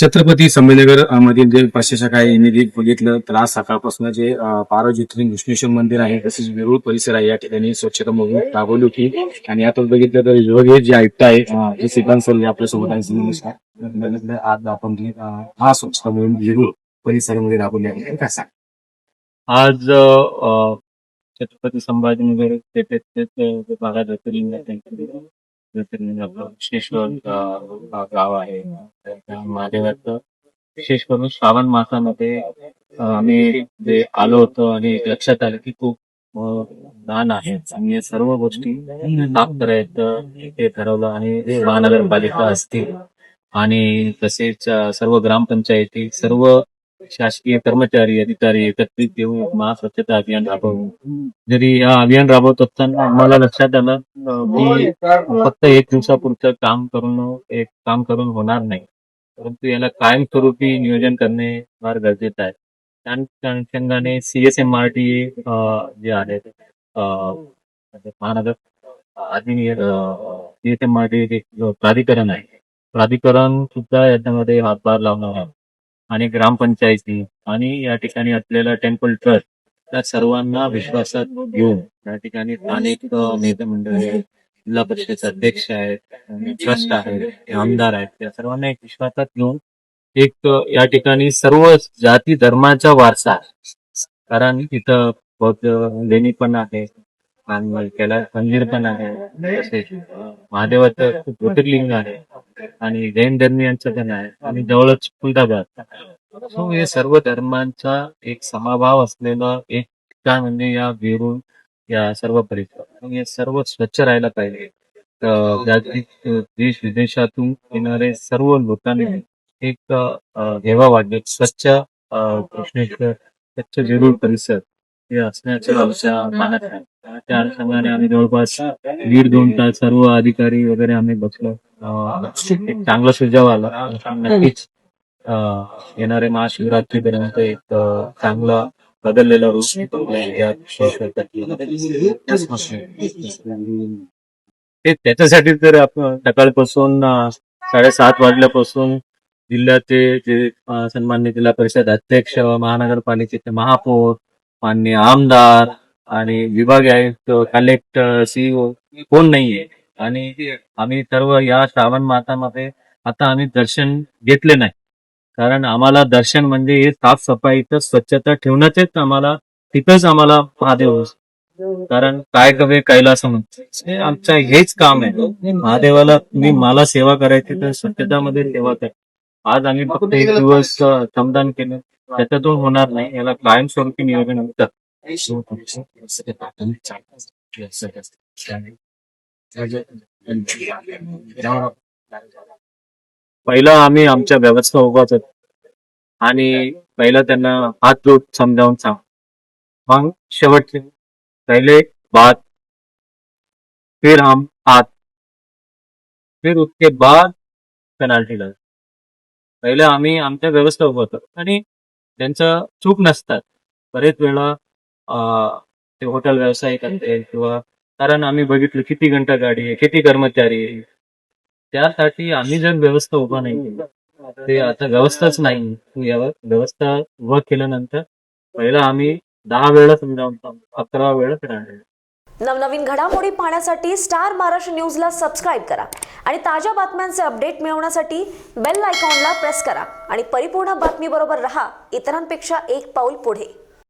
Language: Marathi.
छत्रपती संभाजीनगर मधील जे 500 शाखा आहे यांनी बघितलं तर आज सकाळपासून जे पारो ज्योतिर्लिंग विष्णुेश्वर मंदिर आहे तसेच वेरूळ परिसर आहे या ठिकाणी स्वच्छता मोहीम राबवली होती. आणि यातच बघितलं तर विभागीय जे आयुक्त आहे जे श्रीकांत सर आपल्यासोबत आहे. नमस्कार. आज आपण जी हा स्वच्छता मोहीम वेरूळ परिसरामध्ये राबवली आहे काय सांग. आज छत्रपती संभाजीनगर येथे भागात ज्योतिर्लिंग आपलं विश्वेश्वर गाव आहे. त्या महादेवाचं विशेष करून श्रावण मासामध्ये आम्ही जे आलो होतो आणि लक्षात आलं की खूप दान आहे आणि या सर्व गोष्टी साफ करायचं हे ठरवलं. आणि महानगरपालिका असतील आणि तसेच सर्व ग्रामपंचायती, सर्व शासकीय कर्मचारी अधिकारी एकत्रित येऊन महास्वच्छता अभियान राबवलं. जरी या अभियान राबवत असताना आम्हाला लक्षात आलं की फक्त एक दिवसापुरतं काम करून होणार नाही, परंतु याला कायमस्वरूपी नियोजन करणे फार गरजेचं आहे. त्या अनुषंगाने CSMRT जे आहेत महानगर CSMRT प्राधिकरण आहे, प्राधिकरण सुद्धा याच्यामध्ये हातभार लावणार आहे. आणि ग्रामपंचायती आणि या ठिकाणी असलेला टेम्पल ट्रस्ट त्या सर्वांना विश्वासात घेऊन या ठिकाणी स्थानिक नेते मंडळी, जिल्हा परिषदेचे अध्यक्ष आहेत, ट्रस्ट आहेत, आमदार आहेत, त्या सर्वांना एक विश्वासात घेऊन एक या ठिकाणी सर्व जाती धर्माचा वारसा आहे. कारण इथं बौद्ध लेणी पण आहे आणि कैलास मंदिर पण आहे, तसेच महादेवाचं ज्योतिर्लिंग आहे आणि जैन धर्मियांचं पण आहे आणि जवळच खुलदाबाद. सो हे सर्व धर्मांचा एक समभाव असलेलं एक ठिकाण म्हणजे या वेरूळ या सर्व परिसर. हे सर्व स्वच्छ राहायला पाहिजे. जागतिक देश विदेशातून येणारे सर्व लोकांनी एक हेवा वाटले स्वच्छ कृष्णेश्वर, स्वच्छ वेरूळ परिसर हे असण्याचं आमच्या मनात आहे. त्या अनुषंगाने आम्ही जवळपास 1.5-2 तास सर्व अधिकारी वगैरे आम्ही बसलो. एक चांगला सुझाव आला. नक्कीच येणारे महाशिवरात्रीपर्यंत एक चांगला बदललेला रूप या त्याच्यासाठी तर आपण सकाळपासून 7:30 वाजल्यापासून जिल्ह्याचे जे सन्माननीय जिल्हा परिषद अध्यक्ष, महानगरपालिकेचे महापौर, माननीय आमदार आणि विभागीय आयुक्त, कलेक्टर, CEO कोण नाहीये. आणि आम्ही सर्व या श्रावण मासामध्ये आता आम्ही दर्शन घेतले नाही, कारण आम्हाला दर्शन म्हणजे हे साफसफाईचं स्वच्छता ठेवण्याचेच आम्हाला तिथंच आम्हाला महादेव, कारण काय कवे कैलास हे आमचं हेच काम आहे. महादेवाला तुम्ही मला सेवा करायची तर स्वच्छतामध्ये सेवा करा. आज आम्ही फक्त एक दिवस श्रमदान केलं, त्याच्यातून होणार नाही, याला कायमस्वरूपी नियोजन होतं. पहिला आम्ही आमच्या व्यवस्था उभाच आणि पहिला त्यांना हात जोड समजावून सांग, मग शेवटचे पहले बात, फिर हम हाथ, फिर उसके बाद पेनाल्टी लगा. पहिले आम्ही आमच्या व्यवस्था उभं करतो आणि त्यांचं चूक नसतात. बरेच वेळा ते हॉटेल व्यावसायिक असते किंवा कारण आम्ही बघितलं किती घंटा गाडी आहे, किती कर्मचारी आहे, त्यासाठी आम्ही जर व्यवस्था उभा नाही केली, ते आता व्यवस्थाच नाही, यावर व्यवस्था उभा केल्यानंतर पहिला आम्ही 10 वेळा समजावून 11 वेळा पेनाल्टी. नवनवीन घडामोडी पाहण्यासाठी स्टार महाराष्ट्र न्यूजला सबस्क्राईब करा आणि ताज्या बातम्यांचे अपडेट मिळवण्यासाठी बेल आयकॉनला प्रेस करा आणि परिपूर्ण बातमीबरोबर रहा, इतरांपेक्षा एक पाऊल पुढे.